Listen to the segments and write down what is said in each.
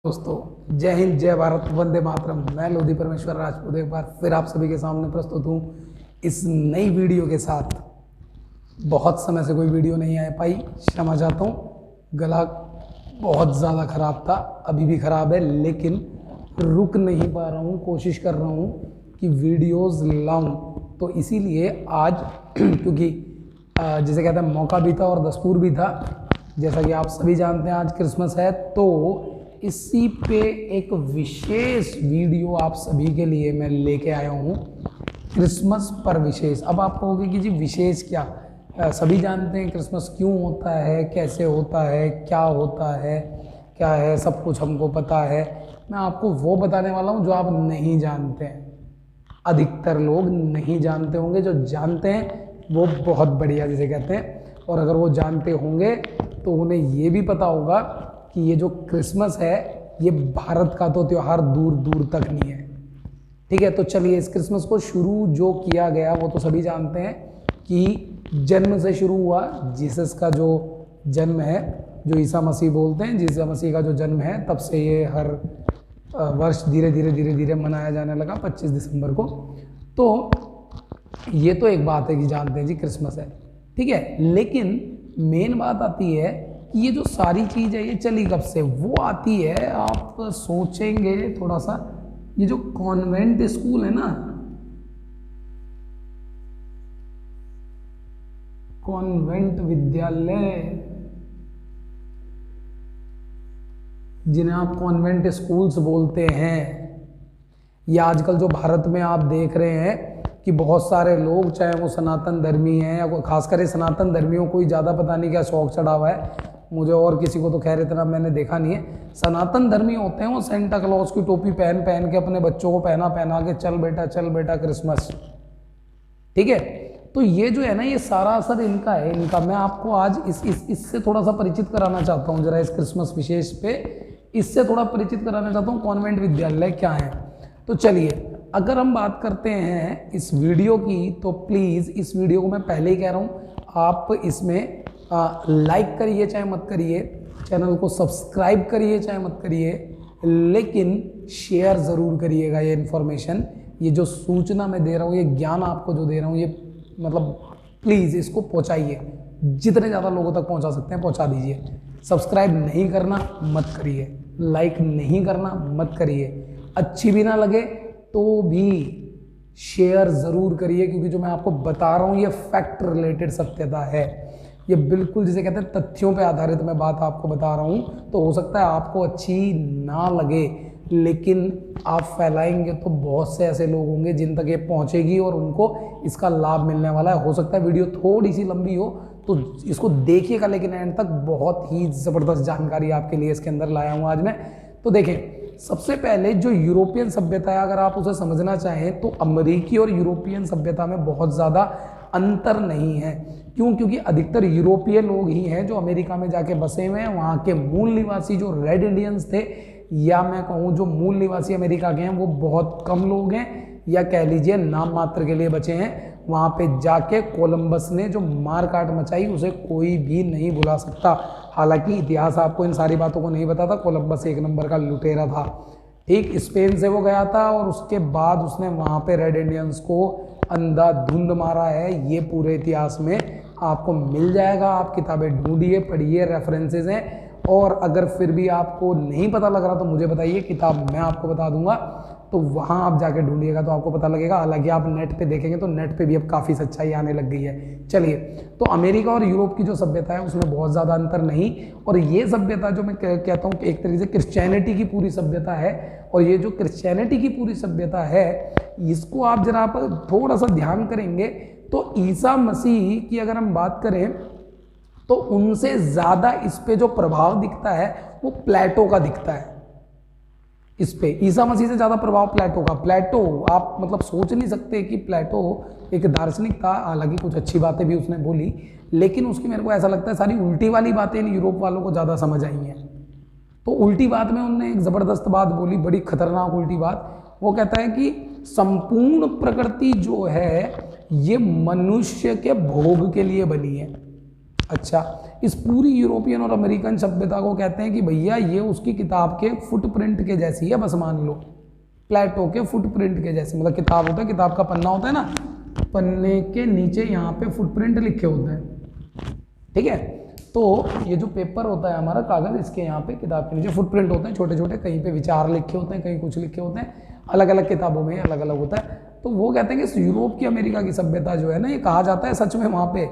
दोस्तों, जय हिंद, जय भारत, वंदे मातरम। मैं लोधी परमेश्वर राजपूत एक बार फिर आप सभी के सामने प्रस्तुत हूँ इस नई वीडियो के साथ। बहुत समय से कोई वीडियो नहीं आ पाई, क्षमा चाहता हूँ। गला बहुत ज़्यादा ख़राब था, अभी भी ख़राब है, लेकिन रुक नहीं पा रहा हूँ। कोशिश कर रहा हूँ कि वीडियोज़ लाऊँ, तो इसीलिए आज क्योंकि जिसे कहते हैं मौका भी था और दस्तूर भी था। जैसा कि आप सभी जानते हैं आज क्रिसमस है, तो इसी पे एक विशेष वीडियो आप सभी के लिए मैं लेके आया हूँ, क्रिसमस पर विशेष। अब आप कहोगे कि जी विशेष क्या? सभी जानते हैं क्रिसमस क्यों होता है, कैसे होता है, क्या होता है, क्या है, सब कुछ हमको पता है। मैं आपको वो बताने वाला हूँ जो आप नहीं जानते हैं। अधिकतर लोग नहीं जानते होंगे, जो जानते हैं वो बहुत बढ़िया जिसे कहते हैं। और अगर वो जानते होंगे तो उन्हें ये भी पता होगा कि ये जो क्रिसमस है ये भारत का तो त्यौहार दूर दूर तक नहीं है। ठीक है, तो चलिए इस क्रिसमस को शुरू जो किया गया वो तो सभी जानते हैं कि जन्म से शुरू हुआ। जीसस का जो जन्म है, जो ईसा मसीह बोलते हैं, ईसा मसीह का जो जन्म है, तब से ये हर वर्ष धीरे धीरे मनाया जाने लगा 25 दिसंबर को। तो ये तो एक बात है कि जानते हैं जी क्रिसमस है, ठीक है। लेकिन मेन बात आती है कि ये जो सारी चीज़ है ये चली कब से, वो आती है। आप सोचेंगे थोड़ा सा, ये जो कॉन्वेंट स्कूल है ना, कॉन्वेंट विद्यालय, जिन्हें आप कॉन्वेंट स्कूल्स बोलते हैं, या आजकल जो भारत में आप देख रहे हैं कि बहुत सारे लोग, चाहे वो सनातन धर्मी हैं या कोई, खासकर सनातन धर्मियों को ही ज़्यादा पता नहीं क्या शौक चढ़ा हुआ है, मुझे और किसी को तो खैर इतना मैंने देखा नहीं है। सनातन धर्मी होते हैं वो सेंटा क्लॉज की टोपी पहन पहन के अपने बच्चों को पहना के चल बेटा क्रिसमस, ठीक है। तो ये जो है ना, ये सारा असर इनका है, इनका। मैं आपको आज इससे थोड़ा सा परिचित कराना चाहता हूँ, जरा इस क्रिसमस विशेष पे इससे थोड़ा परिचित कराना चाहता हूँ, कॉन्वेंट विद्यालय क्या है। तो चलिए, अगर हम बात करते हैं इस वीडियो की, तो प्लीज़ इस वीडियो को मैं पहले ही कह रहा हूँ, आप इसमें लाइक करिए चाहे मत करिए, चैनल को सब्सक्राइब करिए चाहे मत करिए, लेकिन शेयर ज़रूर करिएगा। ये इन्फॉर्मेशन, ये जो सूचना मैं दे रहा हूँ, ये ज्ञान आपको जो दे रहा हूँ, ये मतलब प्लीज़ इसको पहुँचाइए, जितने ज़्यादा लोगों तक पहुँचा सकते हैं पहुँचा दीजिए। सब्सक्राइब नहीं करना मत करिए, लाइक नहीं करना मत करिए, अच्छी भी ना लगे तो भी शेयर ज़रूर करिए, क्योंकि जो मैं आपको बता रहा हूँ ये फैक्ट रिलेटेड सत्यता है। ये बिल्कुल जिसे कहते हैं तथ्यों पे आधारित मैं बात आपको बता रहा हूँ। तो हो सकता है आपको अच्छी ना लगे, लेकिन आप फैलाएंगे तो बहुत से ऐसे लोग होंगे जिन तक ये पहुँचेगी और उनको इसका लाभ मिलने वाला है। हो सकता है वीडियो थोड़ी सी लंबी हो, तो इसको देखिएगा, लेकिन एंड तक बहुत ही ज़बरदस्त जानकारी आपके लिए इसके अंदर लाया हूँ आज मैं। तो देखें, सबसे पहले जो यूरोपियन सभ्यता है, अगर आप उसे समझना चाहें तो अमेरिकी और यूरोपियन सभ्यता में बहुत ज़्यादा अंतर नहीं है। क्यों? क्योंकि अधिकतर यूरोपीय लोग ही हैं जो अमेरिका में जाके बसे हुए हैं। वहाँ के मूल निवासी जो रेड इंडियंस थे, या मैं कहूँ जो मूल निवासी अमेरिका के हैं, वो बहुत कम लोग हैं, या कह लीजिए नाम मात्र के लिए बचे हैं। वहाँ पे जाके कोलंबस ने जो मार काट मचाई उसे कोई भी नहीं भुला सकता। हालांकि इतिहास आपको इन सारी बातों को नहीं बताता। कोलंबस एक नंबर का लुटेरा था, ठीक। स्पेन से वो गया था और उसके बाद उसने वहाँ पे रेड इंडियंस को अंधाधुंध मारा है। ये पूरे इतिहास में आपको मिल जाएगा, आप किताबें ढूंढिए, पढ़िए, रेफरेंसेस हैं। और अगर फिर भी आपको नहीं पता लग रहा तो मुझे बताइए, किताब मैं आपको बता दूंगा, तो वहाँ आप जाके ढूंढिएगा तो आपको पता लगेगा। हालांकि आप नेट पे देखेंगे तो नेट पे भी अब काफ़ी सच्चाई आने लग गई है। चलिए, तो अमेरिका और यूरोप की जो सभ्यता है उसमें बहुत ज़्यादा अंतर नहीं। और ये सभ्यता जो मैं कहता हूँ कि एक तरीके से क्रिश्चियनिटी की पूरी सभ्यता है, और ये जो क्रिश्चियनिटी की पूरी सभ्यता है, इसको आप जरा आप थोड़ा सा ध्यान करेंगे तो ईसा मसीह की अगर हम बात करें तो उनसे ज़्यादा इस पे जो प्रभाव दिखता है वो प्लेटो का दिखता है। इस पे ईसा मसीह से ज़्यादा प्रभाव प्लेटो का। प्लेटो, आप मतलब सोच नहीं सकते कि प्लेटो एक दार्शनिक था। हालांकि कुछ अच्छी बातें भी उसने बोली, लेकिन उसकी मेरे को ऐसा लगता है सारी उल्टी वाली बातें इन यूरोप वालों को ज़्यादा समझ आई हैं। तो उल्टी बात में उन्होंने एक ज़बरदस्त बात बोली, बड़ी खतरनाक उल्टी बात। वो कहता है कि संपूर्ण प्रकृति जो है ये मनुष्य के भोग के लिए बनी है। अच्छा, इस पूरी यूरोपियन और अमेरिकन सभ्यता को कहते हैं कि भैया ये उसकी किताब के फुटप्रिंट के जैसी है, बस मान लो प्लेटो के फुटप्रिंट के जैसे। मतलब किताब होता है, किताब का पन्ना होता है ना, पन्ने के नीचे यहाँ पे फुटप्रिंट लिखे होते हैं, ठीक है। तो ये जो पेपर होता है हमारा कागज, इसके यहाँ पे किताब के नीचे फुटप्रिंट होते हैं छोटे छोटे, कहीं पे विचार लिखे होते हैं, कहीं कुछ लिखे होते हैं, अलग अलग किताबों में अलग अलग होता है। तो वो कहते हैं कि यूरोप की अमेरिका की सभ्यता जो है ना, ये कहा जाता है सच में वहाँ पे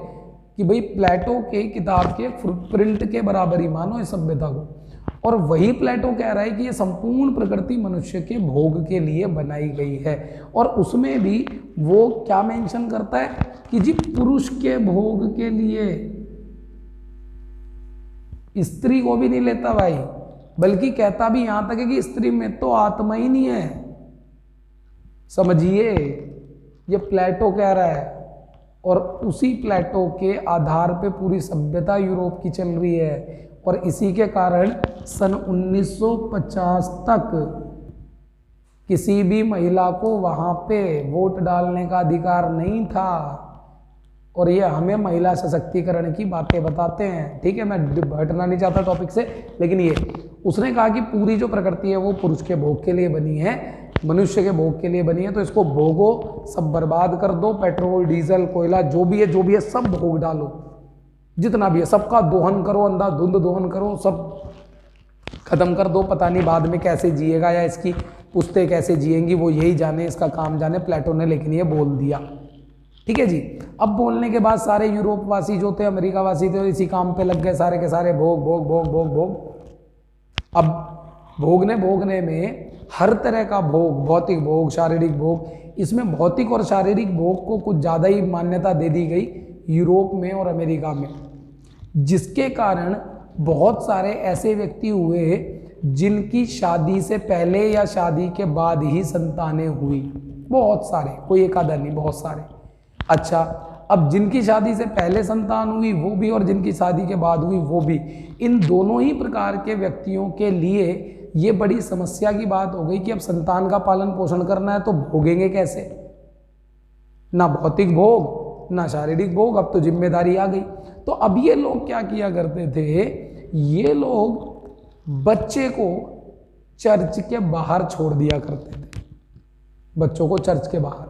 कि भाई प्लेटो के किताब के फुटप्रिंट के बराबर ही मानो इस सभ्यता को। और वही प्लेटो कह रहा है कि ये संपूर्ण प्रकृति मनुष्य के भोग के लिए बनाई गई है। और उसमें भी वो क्या मेंशन करता है कि जी पुरुष के भोग के लिए, स्त्री को भी नहीं लेता भाई, बल्कि कहता भी यहां तक है कि स्त्री में तो आत्मा ही नहीं है। समझिए, ये प्लेटो कह रहा है और उसी प्लेटो के आधार पे पूरी सभ्यता यूरोप की चल रही है। और इसी के कारण सन 1950 तक किसी भी महिला को वहां पे वोट डालने का अधिकार नहीं था। और ये हमें महिला सशक्तिकरण की बातें बताते हैं, ठीक है। मैं हटना नहीं चाहता टॉपिक से, लेकिन ये उसने कहा कि पूरी जो प्रकृति है वो पुरुष के भोग के लिए बनी है, मनुष्य के भोग के लिए बनी है। तो इसको भोगो, सब बर्बाद कर दो, पेट्रोल डीजल कोयला जो भी है सब भोग डालो, जितना भी है सबका दोहन करो, अंधाधुंध दोहन करो, सब खत्म कर दो। पता नहीं बाद में कैसे जिएगा या इसकी पुश्तें कैसे जिएंगी, वो यही जाने, इसका काम जाने प्लेटो ने, लेकिन ये बोल दिया, ठीक है जी। अब बोलने के बाद सारे यूरोप वासी जो थे, अमेरिका वासी थे, इसी काम पे लग गए सारे के सारे, भोग भोग भोग भोग भोग। अब भोगने में हर तरह का भोग, भौतिक भोग, शारीरिक भोग, इसमें भौतिक और शारीरिक भोग को कुछ ज़्यादा ही मान्यता दे दी गई यूरोप में और अमेरिका में, जिसके कारण बहुत सारे ऐसे व्यक्ति हुए जिनकी शादी से पहले या शादी के बाद ही संतानें हुई। बहुत सारे, कोई एक आधा नहीं, बहुत सारे। अच्छा, अब जिनकी शादी से पहले संतान हुई वो भी और जिनकी शादी के बाद हुई वो भी, इन दोनों ही प्रकार के व्यक्तियों के लिए ये बड़ी समस्या की बात हो गई कि अब संतान का पालन पोषण करना है तो भोगेंगे कैसे? ना भौतिक भोग ना शारीरिक भोग, अब तो जिम्मेदारी आ गई। तो अब ये लोग क्या किया करते थे, ये लोग बच्चे को चर्च के बाहर छोड़ दिया करते थे। बच्चों को चर्च के बाहर,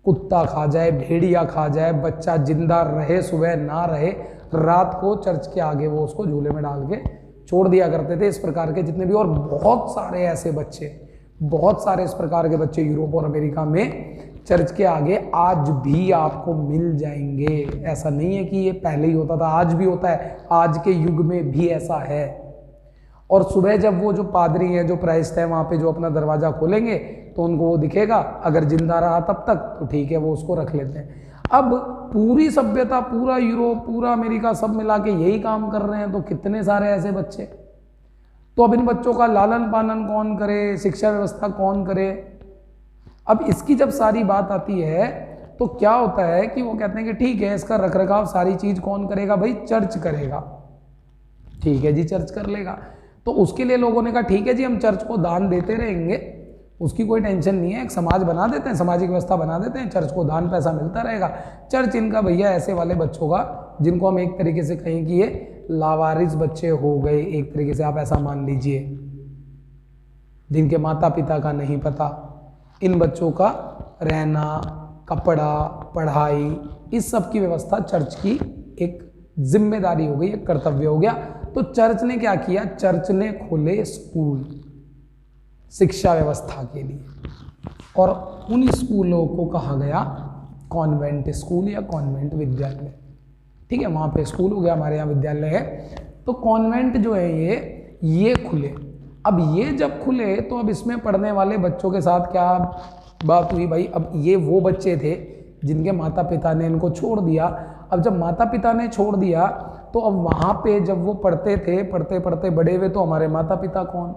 कुत्ता खा जाए, भेड़िया खा जाए, बच्चा जिंदा रहे, सुबह ना रहे, रात को चर्च के आगे वो उसको झूले में डाल के छोड़ दिया करते थे। इस प्रकार के जितने भी, और बहुत सारे ऐसे बच्चे, बहुत सारे इस प्रकार के बच्चे यूरोप और अमेरिका में चर्च के आगे आज भी आपको मिल जाएंगे। ऐसा नहीं है कि ये पहले ही होता था, आज भी होता है, आज के युग में भी ऐसा है। और सुबह जब वो जो पादरी है, जो प्राइस्ट है, वहाँ पे जो अपना दरवाज़ा खोलेंगे तो उनको वो दिखेगा, अगर जिंदा रहा तब तक तो ठीक है, वो उसको रख लेते हैं। अब पूरी सभ्यता, पूरा यूरोप, पूरा अमेरिका सब मिला के यही काम कर रहे हैं, तो कितने सारे ऐसे बच्चे। तो अब इन बच्चों का लालन पालन कौन करे, शिक्षा व्यवस्था कौन करे? अब इसकी जब सारी बात आती है तो क्या होता है कि वो कहते हैं कि ठीक है, इसका रख रखाव सारी चीज़ कौन करेगा? भाई चर्च करेगा। ठीक है जी, चर्च कर लेगा। तो उसके लिए लोगों ने कहा ठीक है जी, हम चर्च को दान देते रहेंगे, उसकी कोई टेंशन नहीं है, एक समाज बना देते हैं, सामाजिक व्यवस्था बना देते हैं, चर्च को दान पैसा मिलता रहेगा। चर्च इनका भैया ऐसे वाले बच्चों का जिनको हम एक तरीके से कहें कि ये लावारिस बच्चे हो गए, एक तरीके से आप ऐसा मान लीजिए, जिनके माता पिता का नहीं पता, इन बच्चों का रहना, कपड़ा, पढ़ाई, इस सब की व्यवस्था चर्च की एक जिम्मेदारी हो गई, एक कर्तव्य हो गया। तो चर्च ने क्या किया? चर्च ने खोले स्कूल शिक्षा व्यवस्था के लिए, और उन स्कूलों को कहा गया कॉन्वेंट स्कूल या कॉन्वेंट विद्यालय। ठीक है, वहाँ पे स्कूल हो गया, हमारे यहाँ विद्यालय है। तो कॉन्वेंट जो है ये खुले। अब ये जब खुले तो अब इसमें पढ़ने वाले बच्चों के साथ क्या बात हुई भाई? अब ये वो बच्चे थे जिनके माता पिता ने इनको छोड़ दिया। अब जब माता पिता ने छोड़ दिया तो अब वहाँ पे जब वो पढ़ते थे, पढ़ते पढ़ते बड़े हुए, तो हमारे माता पिता कौन?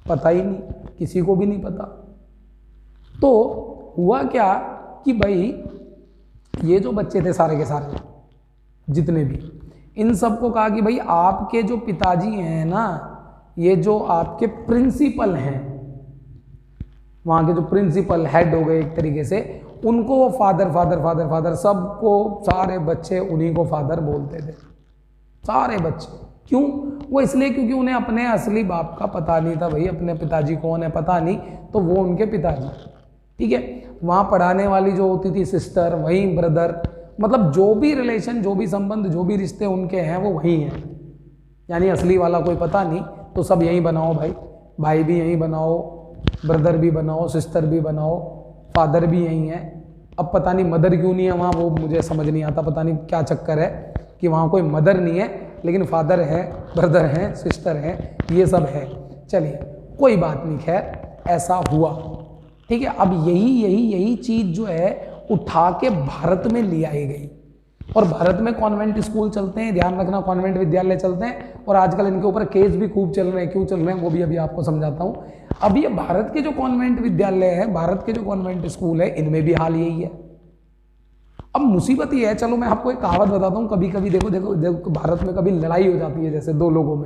पता ही नहीं, किसी को भी नहीं पता। तो हुआ क्या कि भाई ये जो बच्चे थे सारे के सारे, जितने भी, इन सबको कहा कि भाई आपके जो पिताजी हैं ना, ये जो आपके प्रिंसिपल हैं, वहाँ के जो प्रिंसिपल हेड हो गए एक तरीके से, उनको वो फादर फादर फादर फादर, सबको सारे बच्चे उन्हीं को फादर बोलते थे, सारे बच्चे। क्यों? वो इसलिए क्योंकि उन्हें अपने असली बाप का पता नहीं था, भाई अपने पिताजी कौन है पता नहीं, तो वो उनके पिताजी, ठीक है। वहाँ पढ़ाने वाली जो होती थी सिस्टर, वहीं ब्रदर, मतलब जो भी रिलेशन, जो भी संबंध, जो भी रिश्ते उनके हैं वो वहीं हैं, यानी असली वाला कोई पता नहीं, तो सब यहीं बनाओ भाई, भाई भी यहीं बनाओ, ब्रदर भी बनाओ, सिस्टर भी बनाओ, फादर भी यहीं है। अब पता नहीं मदर क्यों नहीं है वहाँ, वो मुझे समझ नहीं आता, पता नहीं क्या चक्कर है कि वहाँ कोई मदर नहीं है, लेकिन फादर है, ब्रदर हैं, सिस्टर हैं, ये सब है। चलिए कोई बात नहीं, खैर ऐसा हुआ, ठीक है। अब यही चीज़ जो है उठा के भारत में ले आई गई, और भारत में कॉन्वेंट स्कूल चलते हैं, ध्यान रखना, कॉन्वेंट विद्यालय चलते हैं, और आजकल इनके ऊपर केस भी खूब चल रहे हैं। क्यों चल रहे हैं वो भी अभी आपको समझाता हूँ। अब ये भारत के जो कॉन्वेंट विद्यालय है, भारत के जो कॉन्वेंट स्कूल है, इनमें भी हाल यही है। अब मुसीबत ये है, चलो मैं आपको एक कहावत बताता हूँ, कभी कभी देखो देखो देखो भारत में कभी लड़ाई हो जाती है, जैसे दो लोगों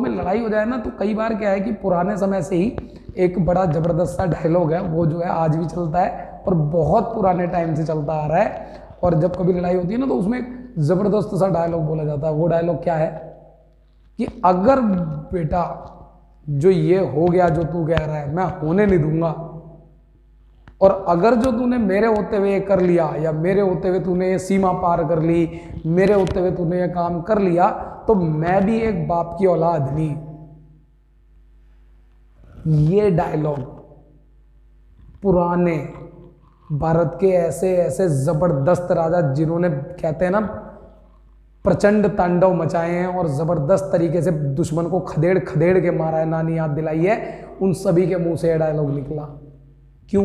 में लड़ाई हो जाए ना, तो कई बार क्या है कि पुराने समय से ही एक बड़ा जबरदस्त सा डायलॉग है, वो जो है आज भी चलता है और बहुत पुराने टाइम से चलता आ रहा है। और जब कभी लड़ाई होती है ना, तो उसमें एक जबरदस्त सा डायलॉग बोला जाता है। वो डायलॉग क्या है कि अगर बेटा जो ये हो गया जो तू कह रहा है, मैं होने नहीं दूंगा, और अगर जो तूने मेरे होते हुए ये कर लिया, या मेरे होते हुए तूने ये सीमा पार कर ली, मेरे होते हुए तूने ये काम कर लिया, तो मैं भी एक बाप की औलाद नहीं। ये डायलॉग पुराने भारत के ऐसे ऐसे जबरदस्त राजा, जिन्होंने कहते हैं ना प्रचंड तांडव मचाए हैं और जबरदस्त तरीके से दुश्मन को खदेड़ खदेड़ के मारा है, नानी याद दिलाई है, उन सभी के मुंह से यह डायलॉग निकला। क्यों?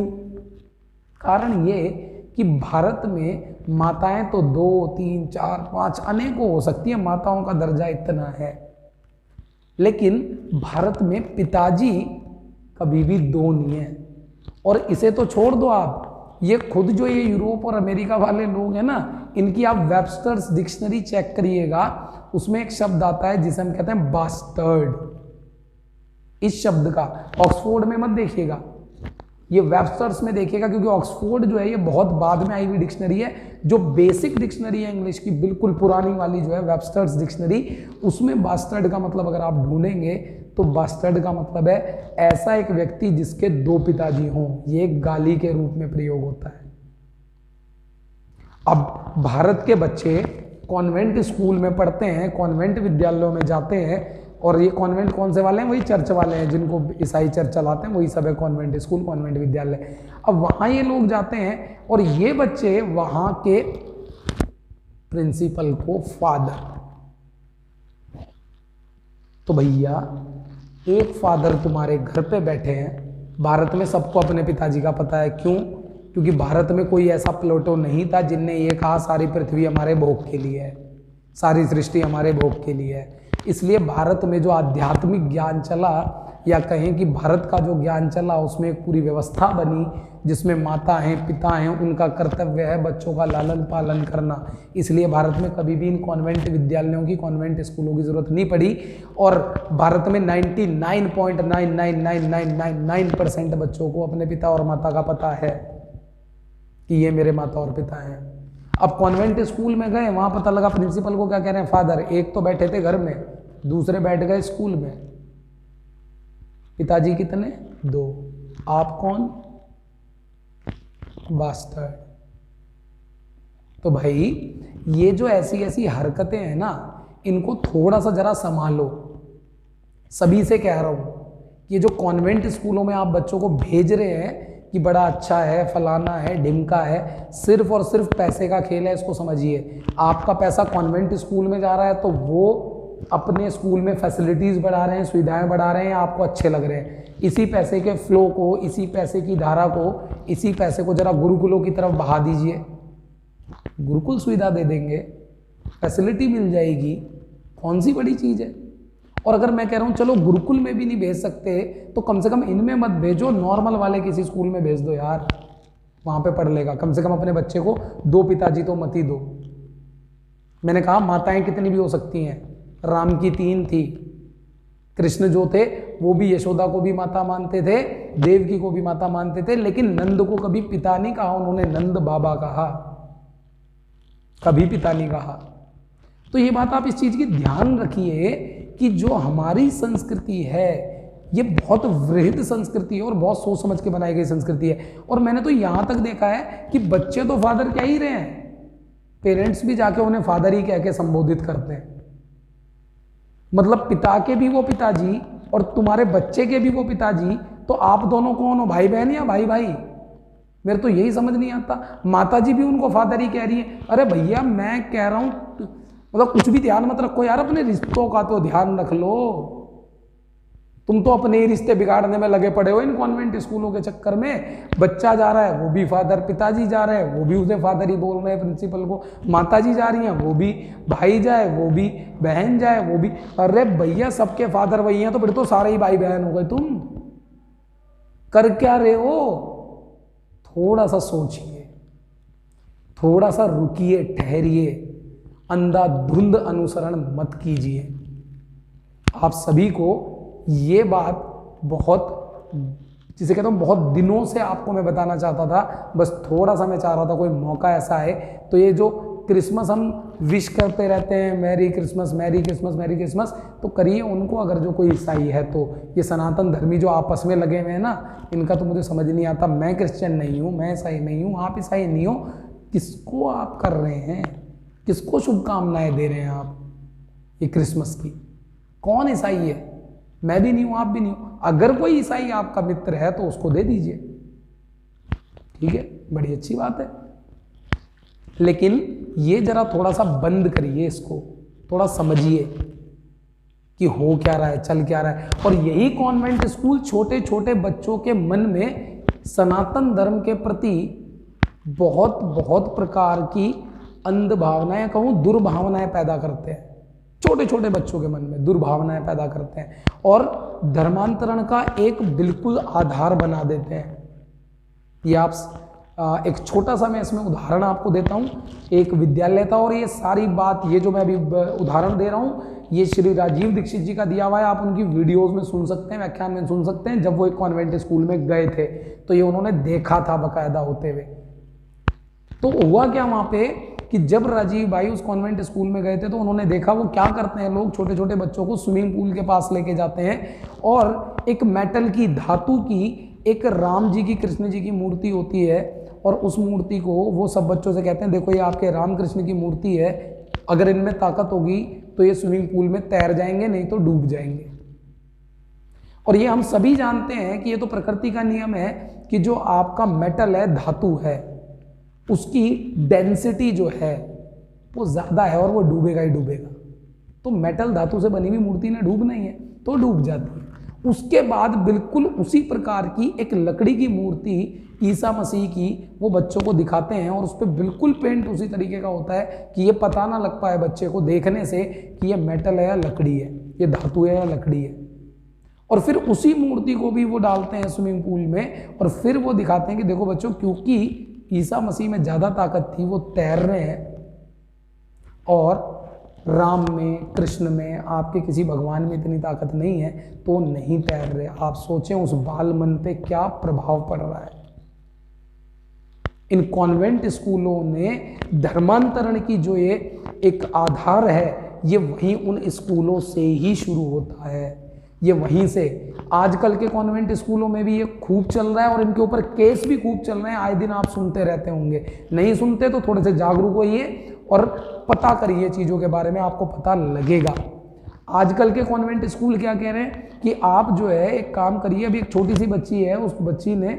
कारण ये कि भारत में माताएं तो 2, 3, 4, 5 अनेकों हो सकती है, माताओं का दर्जा इतना है, लेकिन भारत में पिताजी कभी भी 2 नहीं है। और इसे तो छोड़ दो आप, ये खुद जो ये यूरोप और अमेरिका वाले लोग हैं ना, इनकी आप वेबस्टर्स डिक्शनरी चेक करिएगा, उसमें एक शब्द आता है जिसे हम कहते हैं बास्टर्ड। इस शब्द का ऑक्सफोर्ड में मत देखिएगा, ये वेबस्टर्स में देखिएगा, क्योंकि ऑक्सफोर्ड जो है ये बहुत बाद में आई हुई डिक्शनरी है। जो बेसिक डिक्शनरी है इंग्लिश की, बिल्कुल पुरानी वाली जो है वेबस्टर्स डिक्शनरी, उसमें बास्टर्ड का मतलब अगर आप ढूंढेंगे तो बास्टर्ड का मतलब है ऐसा एक व्यक्ति जिसके 2 पिताजी हों। ये एक गाली के रूप में प्रयोग होता है। अब भारत के बच्चे कॉन्वेंट स्कूल में पढ़ते हैं, कॉन्वेंट विद्यालयों में जाते हैं, और ये कॉन्वेंट कौन से वाले हैं? वही चर्च वाले हैं, जिनको ईसाई चर्च चलाते हैं, वही सब है कॉन्वेंट स्कूल, कॉन्वेंट विद्यालय। अब वहाँ ये लोग जाते हैं और ये बच्चे वहाँ के प्रिंसिपल को फादर, तो भैया एक फादर तुम्हारे घर पे बैठे हैं। भारत में सबको अपने पिताजी का पता है। क्यों? क्योंकि भारत में कोई ऐसा प्लूटो नहीं था जिनने ये कहा सारी पृथ्वी हमारे भोग के लिए है, सारी सृष्टि हमारे भोग के लिए है। इसलिए भारत में जो आध्यात्मिक ज्ञान चला, या कहें कि भारत का जो ज्ञान चला, उसमें एक पूरी व्यवस्था बनी जिसमें माता हैं, पिता हैं, उनका कर्तव्य है बच्चों का लालन पालन करना। इसलिए भारत में कभी भी इन कॉन्वेंट विद्यालयों की, कॉन्वेंट स्कूलों की जरूरत नहीं पड़ी। और भारत में 99.99999% बच्चों को अपने पिता और माता का पता है कि ये मेरे माता और पिता हैं। अब कॉन्वेंट स्कूल में गए, वहां पता लगा प्रिंसिपल को क्या कह रहे हैं, फादर। एक तो बैठे थे घर में, दूसरे बैठ गए स्कूल में। पिताजी कितने? 2। आप कौन? बास्टर्ड। तो भाई ये जो ऐसी ऐसी हरकतें हैं ना, इनको थोड़ा सा जरा संभालो। सभी से कह रहा हूं, ये जो कॉन्वेंट स्कूलों में आप बच्चों को भेज रहे हैं कि बड़ा अच्छा है, फलाना है, ढिमका है, सिर्फ और सिर्फ पैसे का खेल है, इसको समझिए। आपका पैसा कॉन्वेंट स्कूल में जा रहा है तो वो अपने स्कूल में फैसिलिटीज़ बढ़ा रहे हैं, सुविधाएं बढ़ा रहे हैं, आपको अच्छे लग रहे हैं। इसी पैसे के फ्लो को, इसी पैसे की धारा को, इसी पैसे को जरा गुरुकुलों की तरफ बहा दीजिए, गुरुकुल सुविधा दे देंगे, फैसिलिटी मिल जाएगी, कौन सी बड़ी चीज़ है। और अगर मैं कह रहा हूँ चलो गुरुकुल में भी नहीं भेज सकते तो कम से कम इनमें मत भेजो, नॉर्मल वाले किसी स्कूल में भेज दो यार, वहाँ पे पढ़ लेगा। कम से कम अपने बच्चे को 2 पिताजी तो मत ही दो। मैंने कहा माताएं कितनी भी हो सकती हैं, राम की 3 थी, कृष्ण जो थे वो भी यशोदा को भी माता मानते थे, देवकी को भी माता मानते थे, लेकिन नंद को कभी पिता नहीं कहा, उन्होंने नंद बाबा कहा, कभी पिता नहीं कहा। तो ये बात आप इस चीज की ध्यान रखिए कि जो हमारी संस्कृति है ये बहुत वृहद संस्कृति है और बहुत सोच समझ के बनाई गई संस्कृति है। और मैंने तो यहां तक देखा है कि बच्चे तो फादर कह ही रहे हैं, पेरेंट्स भी जाके उन्हें फादर ही कह के संबोधित करते हैं। मतलब पिता के भी वो पिताजी और तुम्हारे बच्चे के भी वो पिताजी, तो आप दोनों कौन हो, भाई बहन या भाई भाई? मेरे तो यही समझ नहीं आता। माता जी भी उनको फादर ही कह रही है। अरे भैया मैं कह रहा हूं, मतलब कुछ भी ध्यान मत रखो यार, अपने रिश्तों का तो ध्यान रख लो। तुम तो अपने ही रिश्ते बिगाड़ने में लगे पड़े हो इन कॉन्वेंट स्कूलों के चक्कर में। बच्चा जा रहा है वो भी फादर, पिताजी जा रहे हैं वो भी उसे फादर ही बोल रहे हैं प्रिंसिपल को, माताजी जा रही हैं वो भी, भाई जाए वो भी, बहन जाए वो भी। अरे भैया सबके फादर वही हैं, तो फिर तो सारे ही भाई बहन हो गए। तुम कर क्या रहे हो? थोड़ा सा सोचिए, थोड़ा सा रुकिए, ठहरिए, अंधाधुंध अनुसरण मत कीजिए। आप सभी को ये बात बहुत, जिसे कहता हूँ बहुत दिनों से आपको मैं बताना चाहता था, बस थोड़ा सा मैं चाह रहा था कोई मौका ऐसा है। तो ये जो क्रिसमस हम विश करते रहते हैं, merry Christmas merry Christmas merry Christmas, तो करिए उनको। अगर जो कोई ईसाई है तो ये सनातन धर्मी जो आपस में लगे हुए हैं ना, इनका तो मुझे समझ नहीं आता। मैं क्रिश्चियन नहीं हूँ, मैं ईसाई नहीं हूँ, आप ईसाई नहीं हो, किसको आप कर रहे हैं, किसको शुभकामनाएं दे रहे हैं आप ये क्रिसमस की? कौन ईसाई है? मैं भी नहीं हूं, आप भी नहीं हो। अगर कोई ईसाई आपका मित्र है तो उसको दे दीजिए, ठीक है, बड़ी अच्छी बात है। लेकिन ये जरा थोड़ा सा बंद करिए, इसको थोड़ा समझिए कि हो क्या रहा है, चल क्या रहा है। और यही कॉन्वेंट स्कूल छोटे छोटे बच्चों के मन में सनातन धर्म के प्रति बहुत बहुत प्रकार की अंध भावनाएं, कहूं दुर्भावनाएं पैदा करते हैं। छोटे छोटे बच्चों के मन में दुर्भावनाएं पैदा करते हैं और धर्मांतरण का एक बिल्कुल आधार बना देते हैं। ये आप एक छोटा सा मैं इसमें उदाहरण आपको देता हूं। एक विद्यालय था और ये सारी बात, ये जो मैं अभी उदाहरण दे रहा हूं, ये श्री राजीव दीक्षित जी का दिया हुआ है। आप उनकी वीडियोस में सुन सकते हैं, व्याख्यान में सुन सकते हैं। जब वो एक कॉन्वेंट स्कूल में गए थे तो ये उन्होंने देखा था बकायदा होते हुए। तो हुआ क्या वहां पे कि जब राजीव भाई उस कॉन्वेंट स्कूल में गए थे तो उन्होंने देखा वो क्या करते हैं, लोग छोटे छोटे बच्चों को स्विमिंग पूल के पास लेके जाते हैं और एक मेटल की, धातु की एक राम जी की, कृष्ण जी की मूर्ति होती है और उस मूर्ति को वो सब बच्चों से कहते हैं देखो ये आपके राम कृष्ण की मूर्ति है, अगर इनमें ताकत होगी तो ये स्विमिंग पूल में तैर जाएंगे, नहीं तो डूब जाएंगे। और ये हम सभी जानते हैं कि ये तो प्रकृति का नियम है कि जो आपका मेटल है, धातु है, उसकी डेंसिटी जो है वो ज़्यादा है और वो डूबेगा ही डूबेगा। तो मेटल धातु से बनी हुई मूर्ति ने डूबना ही है तो डूब जाती है। उसके बाद बिल्कुल उसी प्रकार की एक लकड़ी की मूर्ति ईसा मसीह की वो बच्चों को दिखाते हैं और उस पर बिल्कुल पेंट उसी तरीके का होता है कि ये पता ना लग पाए बच्चे को देखने से कि ये मेटल है या लकड़ी है, ये धातु है या लकड़ी है। और फिर उसी मूर्ति को भी वो डालते हैं स्विमिंग पूल में और फिर वो दिखाते हैं कि देखो बच्चों, क्योंकि ईसा मसीह में ज़्यादा ताकत थी, वो तैर रहे हैं, और राम में, कृष्ण में, आपके किसी भगवान में इतनी ताकत नहीं है तो नहीं तैर रहे। आप सोचें उस बाल मन पे क्या प्रभाव पड़ रहा है। इन कॉन्वेंट स्कूलों में धर्मांतरण की जो ये एक आधार है, ये वहीं उन स्कूलों से ही शुरू होता है, ये वहीं से। आजकल के कॉन्वेंट स्कूलों में भी ये खूब चल रहा है और इनके ऊपर केस भी खूब चल रहे हैं, आए दिन आप सुनते रहते होंगे। नहीं सुनते तो थोड़े से जागरूक होइए और पता करिए चीज़ों के बारे में, आपको पता लगेगा। आजकल के कॉन्वेंट स्कूल क्या कह रहे हैं कि आप जो है एक काम करिए। अभी एक छोटी सी बच्ची है, उस बच्ची ने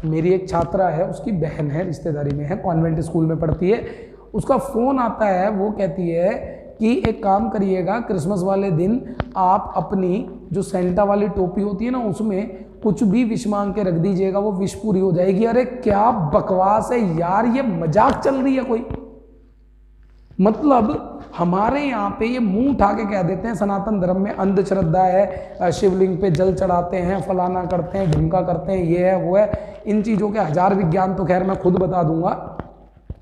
मेरी एक छात्रा है, उसकी बहन है, रिश्तेदारी में है, कॉन्वेंट स्कूल में पढ़ती है। उसका फ़ोन आता है, वो कहती है कि एक काम करिएगा, क्रिसमस वाले दिन आप अपनी जो सेंटा वाली टोपी होती है ना, उसमें कुछ भी विश मांग के रख दीजिएगा, वो विश पूरी हो जाएगी। अरे क्या बकवास है यार, ये मजाक चल रही है कोई? मतलब हमारे यहाँ पे ये मुंह उठा के कह देते हैं सनातन धर्म में अंधश्रद्धा है, शिवलिंग पे जल चढ़ाते हैं, फलाना करते हैं, ढुमका करते हैं, ये है वो है। इन चीज़ों के हजार विज्ञान तो खैर मैं खुद बता दूंगा,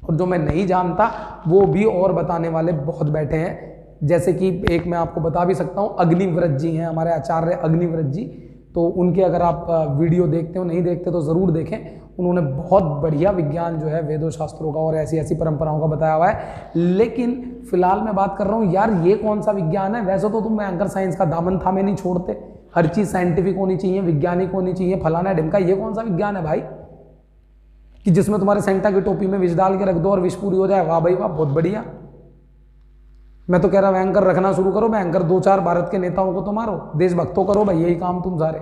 और जो मैं नहीं जानता वो भी और बताने वाले बहुत बैठे हैं। जैसे कि एक मैं आपको बता भी सकता हूँ, अग्निव्रत जी हैं हमारे आचार्य अग्निव्रत जी, तो उनके अगर आप वीडियो देखते हो, नहीं देखते तो ज़रूर देखें। उन्होंने बहुत बढ़िया विज्ञान जो है वेदों शास्त्रों का और ऐसी ऐसी परंपराओं का बताया हुआ है। लेकिन फिलहाल मैं बात कर रहा हूँ यार, ये कौन सा विज्ञान है? वैसे तो तुम एंकर साइंस का दामन थामे नहीं छोड़ते, हर चीज़ साइंटिफिक होनी चाहिए, वैज्ञानिक होनी चाहिए, फलाना ढिमका। ये कौन सा विज्ञान है भाई कि जिसमें तुम्हारे सेंटा की टोपी में विष डाल के रख दो और विष पूरी हो जाए? वाह भाई वाह, बहुत बढ़िया। मैं तो कह रहा हूं एंकर रखना शुरू करो, एंकर 2-4 भारत के नेताओं को तो मारो, देशभक्तों करो भाई, यही काम तुम सारे।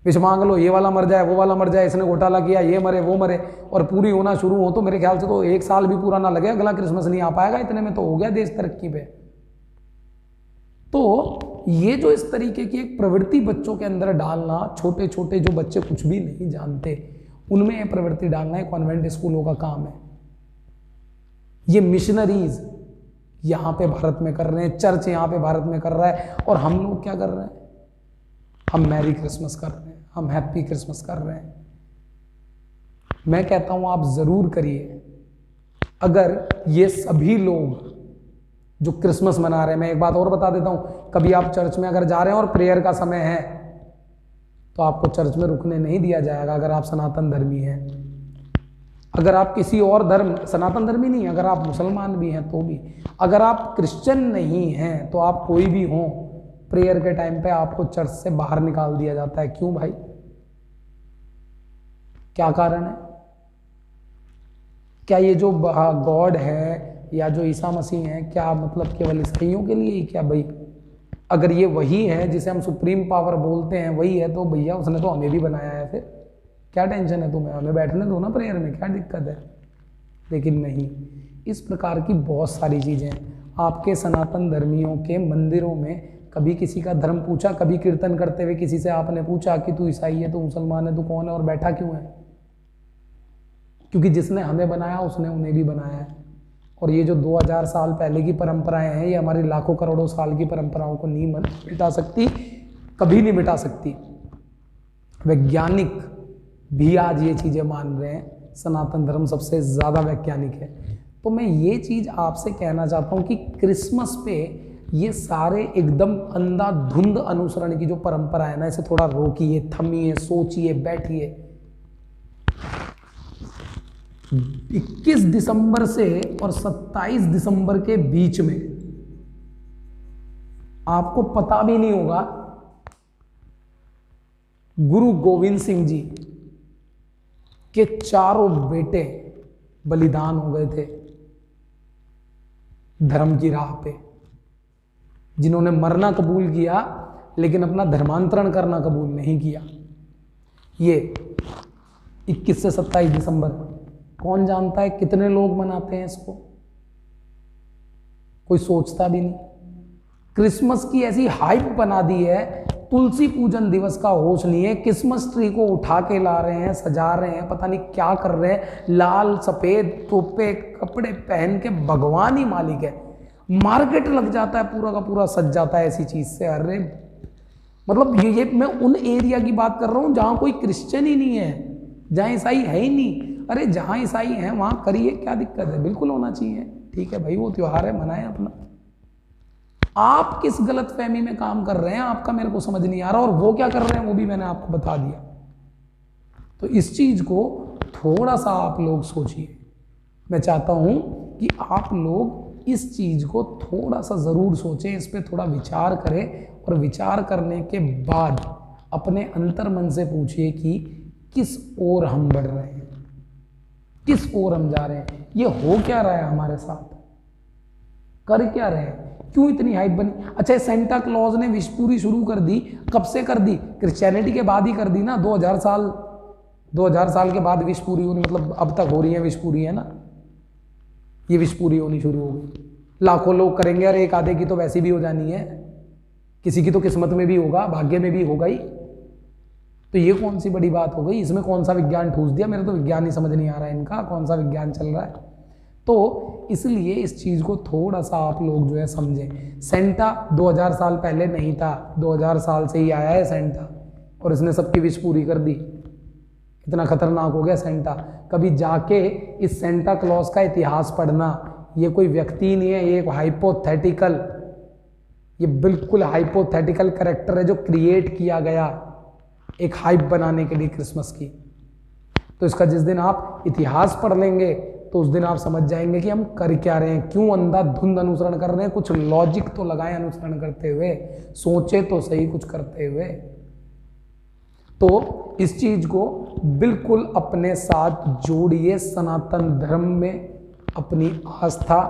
विष मांग लो, ये वाला मर जाए, वो वाला मर जाए, इसने घोटाला किया, ये मरे वो मरे, और पूरी होना शुरू हो तो मेरे ख्याल से तो 1 साल भी पूरा ना लगे, अगला क्रिसमस नहीं आ पाएगा, इतने में तो हो गया देश तरक्की पे। तो ये जो इस तरीके की एक प्रवृत्ति बच्चों के अंदर डालना, छोटे छोटे जो बच्चे कुछ भी नहीं जानते उनमें ये प्रवृत्ति डालना है कॉन्वेंट स्कूलों का काम है। ये मिशनरीज यहां पे भारत में कर रहे हैं, चर्च यहां पे भारत में कर रहा है, और हम लोग क्या कर रहे हैं? हम मैरी क्रिसमस कर रहे हैं, हम हैप्पी क्रिसमस कर रहे हैं। मैं कहता हूं आप जरूर करिए। अगर ये सभी लोग जो क्रिसमस मना रहे हैं, मैं एक बात और बता देता हूं, कभी आप चर्च में अगर जा रहे हैं और प्रेयर का समय है तो आपको चर्च में रुकने नहीं दिया जाएगा अगर आप सनातन धर्मी हैं। अगर आप किसी और धर्म, सनातन धर्मी नहीं, अगर आप मुसलमान भी हैं तो भी, अगर आप क्रिश्चियन नहीं हैं तो आप कोई भी हो, प्रेयर के टाइम पे आपको चर्च से बाहर निकाल दिया जाता है। क्यों भाई? क्या कारण है? क्या ये जो गॉड है या जो ईसा मसीह है, क्या मतलब केवल ईसाइयों के लिए ही क्या भाई? अगर ये वही है जिसे हम सुप्रीम पावर बोलते हैं, वही है, तो भैया उसने तो हमें भी बनाया है, फिर क्या टेंशन है तुम्हें? हमें बैठने दो ना प्रेयर में, क्या दिक्कत है? लेकिन नहीं, इस प्रकार की बहुत सारी चीज़ें आपके सनातन धर्मियों के मंदिरों में। कभी किसी का धर्म पूछा, कभी कीर्तन करते हुए किसी से आपने पूछा कि तू ईसाई है, तू मुसलमान है, तू कौन है और बैठा क्यों है? क्योंकि जिसने हमें बनाया उसने उन्हें भी बनाया है। और ये जो 2000 साल पहले की परंपराएं हैं, ये हमारी लाखों करोड़ों साल की परंपराओं को नहीं मिटा सकती, कभी नहीं मिटा सकती। वैज्ञानिक भी आज ये चीज़ें मान रहे हैं, सनातन धर्म सबसे ज़्यादा वैज्ञानिक है। तो मैं ये चीज़ आपसे कहना चाहता हूँ कि क्रिसमस पे ये सारे एकदम अंधाधुंध अनुसरण की जो परंपरा है ना, इसे थोड़ा रोकिए, थमिए, सोचिए, बैठिए। 21 दिसंबर से और 27 दिसंबर के बीच में आपको पता भी नहीं होगा, गुरु गोविंद सिंह जी के 4 बेटे बलिदान हो गए थे धर्म की राह पे, जिन्होंने मरना कबूल किया लेकिन अपना धर्मांतरण करना कबूल नहीं किया। ये 21 से 27 दिसंबर कौन जानता है कितने लोग मनाते हैं इसको? कोई सोचता भी नहीं। क्रिसमस की ऐसी हाइप बना दी है, तुलसी पूजन दिवस का होश नहीं है, क्रिसमस ट्री को उठा के ला रहे हैं, सजा रहे हैं, पता नहीं क्या कर रहे हैं, लाल सफेद टोपे कपड़े पहन के, भगवान ही मालिक है। मार्केट लग जाता है, पूरा का पूरा सज जाता है ऐसी चीज से। अरे मतलब ये मैं उन एरिया की बात कर रहा हूं जहां कोई क्रिश्चियन ही नहीं है, जहां ईसाई है ही नहीं। अरे जहां ईसाई है वहां करिए, क्या दिक्कत है? बिल्कुल होना चाहिए, ठीक है भाई, वो त्योहार है, मनाएं अपना। आप किस गलत फहमी में काम कर रहे हैं आपका मेरे को समझ नहीं आ रहा, और वो क्या कर रहे हैं वो भी मैंने आपको बता दिया। तो इस चीज को थोड़ा सा आप लोग सोचिए। मैं चाहता हूं कि आप लोग इस चीज को थोड़ा सा जरूर सोचें, इस पर थोड़ा विचार करें, और विचार करने के बाद अपने अंतर मन से पूछिए कि किस ओर हम बढ़ रहे हैं, किस ओर हम जा रहे हैं, ये हो क्या रहा है हमारे साथ, कर क्या रहे हैं, क्यों इतनी हाइप बनी? अच्छा, सेंटा क्लॉज ने विश पूरी शुरू कर दी, कब से कर दी? क्रिश्चियनिटी के बाद ही कर दी ना, 2000 साल के बाद विश पूरी होनी, मतलब अब तक हो रही है विश पूरी, है ना, ये विश पूरी होनी शुरू हो गई। लाखों लोग करेंगे और एक आधे की तो वैसी भी हो जानी है, किसी की तो किस्मत में भी होगा, भाग्य में भी होगा ही। तो ये कौन सी बड़ी बात हो गई? इसमें कौन सा विज्ञान ठूस दिया? मेरे तो विज्ञान ही समझ नहीं आ रहा है इनका, कौन सा विज्ञान चल रहा है। तो इसलिए इस चीज़ को थोड़ा सा आप लोग जो है समझें। सेंटा 2000 साल पहले नहीं था, 2000 साल से ही आया है सेंटा, और इसने सबकी विश पूरी कर दी। इतना खतरनाक हो गया सेंटा। कभी जाके इस सेंटा क्लॉज का इतिहास पढ़ना, ये कोई व्यक्ति नहीं है, ये एक हाइपोथेटिकल, ये बिल्कुल हाइपोथेटिकल कैरेक्टर है जो क्रिएट किया गया एक हाइप बनाने के लिए क्रिसमस की। तो इसका जिस दिन आप इतिहास पढ़ लेंगे तो उस दिन आप समझ जाएंगे कि हम कर क्या रहे हैं, क्यों अंधाधुंध अनुसरण कर रहे हैं। कुछ लॉजिक तो लगाएं अनुसरण करते हुए, सोचे तो सही कुछ करते हुए। तो इस चीज को बिल्कुल अपने साथ जोड़िए, सनातन धर्म में अपनी आस्था,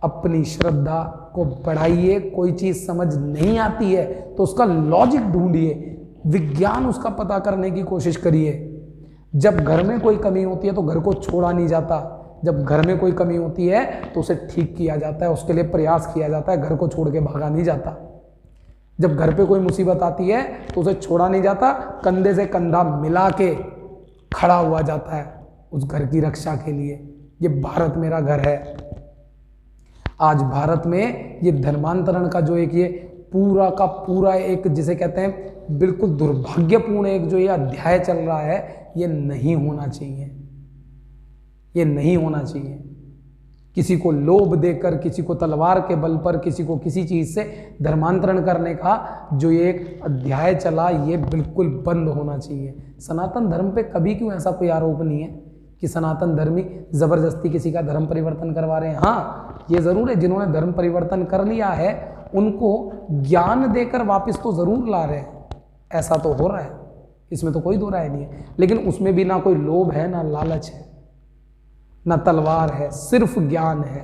अपनी श्रद्धा को बढ़ाइए। कोई चीज समझ नहीं आती है तो उसका लॉजिक ढूंढिए, विज्ञान उसका पता करने की कोशिश करिए। जब घर में कोई कमी होती है तो घर को छोड़ा नहीं जाता, जब घर में कोई कमी होती है तो उसे ठीक किया जाता है, उसके लिए प्रयास किया जाता है, घर को छोड़ के भागा नहीं जाता। जब घर पे कोई मुसीबत आती है तो उसे छोड़ा नहीं जाता, कंधे से कंधा मिला के खड़ा हुआ जाता है उस घर की रक्षा के लिए। ये भारत मेरा घर है। आज भारत में ये धर्मांतरण का जो एक ये पूरा का पूरा एक जिसे कहते हैं बिल्कुल दुर्भाग्यपूर्ण एक जो ये अध्याय चल रहा है, ये नहीं होना चाहिए, ये नहीं होना चाहिए। किसी को लोभ देकर, किसी को तलवार के बल पर, किसी को किसी चीज से धर्मांतरण करने का जो ये एक अध्याय चला, ये बिल्कुल बंद होना चाहिए। सनातन धर्म पे कभी क्यों ऐसा कोई आरोप नहीं है कि सनातन धर्मी जबरदस्ती किसी का धर्म परिवर्तन करवा रहे हैं। हाँ, ये जरूर है, जिन्होंने धर्म परिवर्तन कर लिया है उनको ज्ञान देकर वापस तो जरूर ला रहे हैं, ऐसा तो हो रहा है, इसमें तो कोई दो राय नहीं है। लेकिन उसमें भी ना कोई लोभ है, ना लालच है, ना तलवार है, सिर्फ ज्ञान है।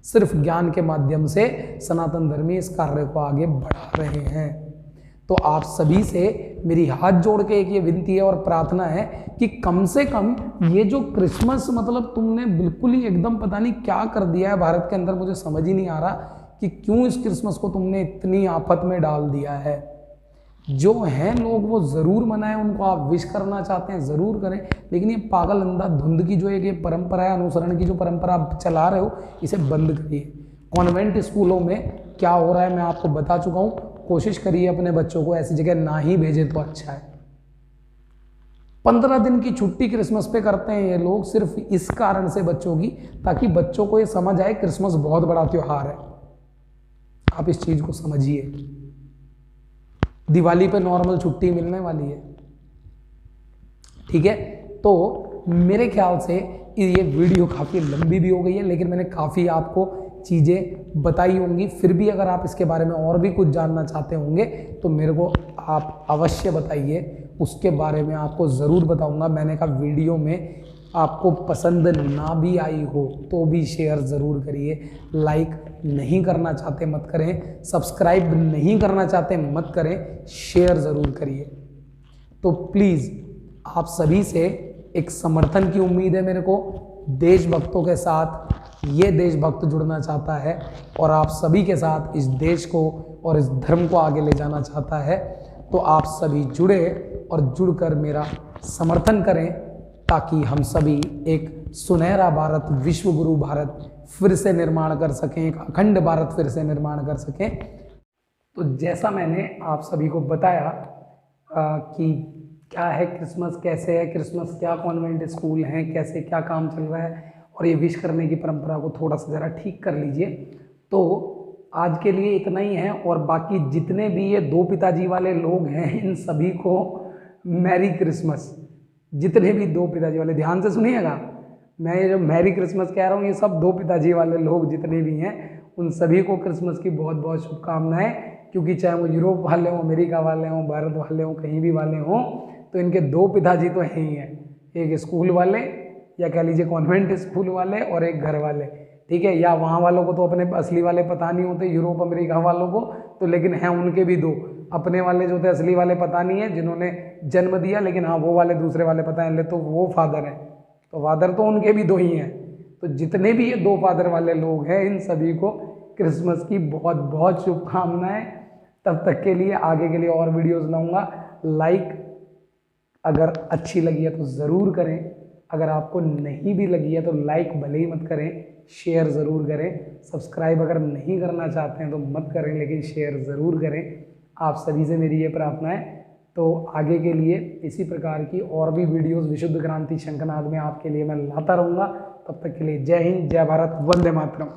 सिर्फ ज्ञान के माध्यम से सनातन धर्मी इस कार्य को आगे बढ़ा रहे हैं। तो आप सभी से मेरी हाथ जोड़ के एक ये विनती है और प्रार्थना है कि कम से कम ये जो क्रिसमस मतलब तुमने बिल्कुल ही एकदम पता नहीं क्या कर दिया है भारत के अंदर, मुझे समझ ही नहीं आ रहा कि क्यों इस क्रिसमस को तुमने इतनी आफत में डाल दिया है। जो हैं लोग वो ज़रूर मनाएं, उनको आप विश करना चाहते हैं ज़रूर करें, लेकिन ये पागल अंधाधुंध की जो एक ये परंपरा है, अनुसरण की जो परंपरा आप चला रहे हो, इसे बंद करिए। कॉन्वेंट स्कूलों में क्या हो रहा है मैं आपको बता चुका हूँ। कोशिश करिए अपने बच्चों को ऐसी जगह ना ही भेजे तो अच्छा है। 15 दिन की छुट्टी क्रिसमस पे करते हैं ये लोग सिर्फ इस कारण से बच्चों की, ताकि बच्चों को ये समझ आए क्रिसमस बहुत बड़ा त्योहार है। आप इस चीज को समझिए। दिवाली पे नॉर्मल छुट्टी मिलने वाली है, ठीक है। तो मेरे ख्याल से ये वीडियो काफ़ी लंबी भी हो गई है, लेकिन मैंने काफ़ी आपको चीज़ें बताई होंगी। फिर भी अगर आप इसके बारे में और भी कुछ जानना चाहते होंगे तो मेरे को आप अवश्य बताइए, उसके बारे में आपको ज़रूर बताऊंगा। मैंने कहा वीडियो में आपको पसंद ना भी आई हो तो भी शेयर ज़रूर करिए, लाइक नहीं करना चाहते मत करें, सब्सक्राइब नहीं करना चाहते मत करें, शेयर ज़रूर करिए। तो प्लीज़ आप सभी से एक समर्थन की उम्मीद है मेरे को। देशभक्तों के साथ ये देशभक्त जुड़ना चाहता है और आप सभी के साथ इस देश को और इस धर्म को आगे ले जाना चाहता है। तो आप सभी जुड़े और जुड़कर मेरा समर्थन करें, ताकि हम सभी एक सुनहरा भारत, विश्व गुरु भारत फिर से निर्माण कर सकें, एक अखंड भारत फिर से निर्माण कर सकें। तो जैसा मैंने आप सभी को बताया कि क्या है क्रिसमस, कैसे है क्रिसमस, क्या कॉन्वेंट स्कूल हैं, कैसे क्या काम चल रहा है, और ये विश करने की परंपरा को थोड़ा सा ज़रा ठीक कर लीजिए। तो आज के लिए इतना ही है, और बाकी जितने भी ये दो पिताजी वाले लोग हैं इन सभी को मैरी क्रिसमस। जितने भी दो पिताजी वाले, ध्यान से सुनिएगा, मैं ये जो मैरी क्रिसमस कह रहा हूँ ये सब दो पिताजी वाले लोग जितने भी हैं उन सभी को क्रिसमस की बहुत बहुत शुभकामनाएं। क्योंकि चाहे वो यूरोप वाले हों, अमेरिका वाले हों, भारत वाले हों, कहीं भी वाले हों, तो इनके दो पिताजी तो हैं ही हैं, एक स्कूल वाले या कह लीजिए कॉन्वेंट स्कूल वाले और एक घर वाले, ठीक है। या वहाँ वालों को तो अपने असली वाले पता नहीं होते, यूरोप अमेरिका वालों को तो, लेकिन हैं उनके भी दो। अपने वाले जो थे असली वाले पता नहीं है जिन्होंने जन्म दिया, लेकिन हाँ वो वाले दूसरे वाले पता है, तो वो फादर हैं, तो फादर तो उनके भी दो ही हैं। तो जितने भी ये दो फादर वाले लोग हैं इन सभी को क्रिसमस की बहुत बहुत शुभकामनाएं। तब तक के लिए आगे के लिए और वीडियोस लाऊंगा। लाइक अगर अच्छी लगी है तो ज़रूर करें, अगर आपको नहीं भी लगी है तो लाइक भले ही मत करें, शेयर ज़रूर करें। सब्सक्राइब अगर नहीं करना चाहते हैं तो मत करें, लेकिन शेयर ज़रूर करें। आप सभी से मेरी ये प्रार्थना है। तो आगे के लिए इसी प्रकार की और भी वीडियोस विशुद्ध क्रांति शंखनाद में आपके लिए मैं लाता रहूँगा। तब तक के लिए जय हिंद, जय भारत, वंदे मातरम।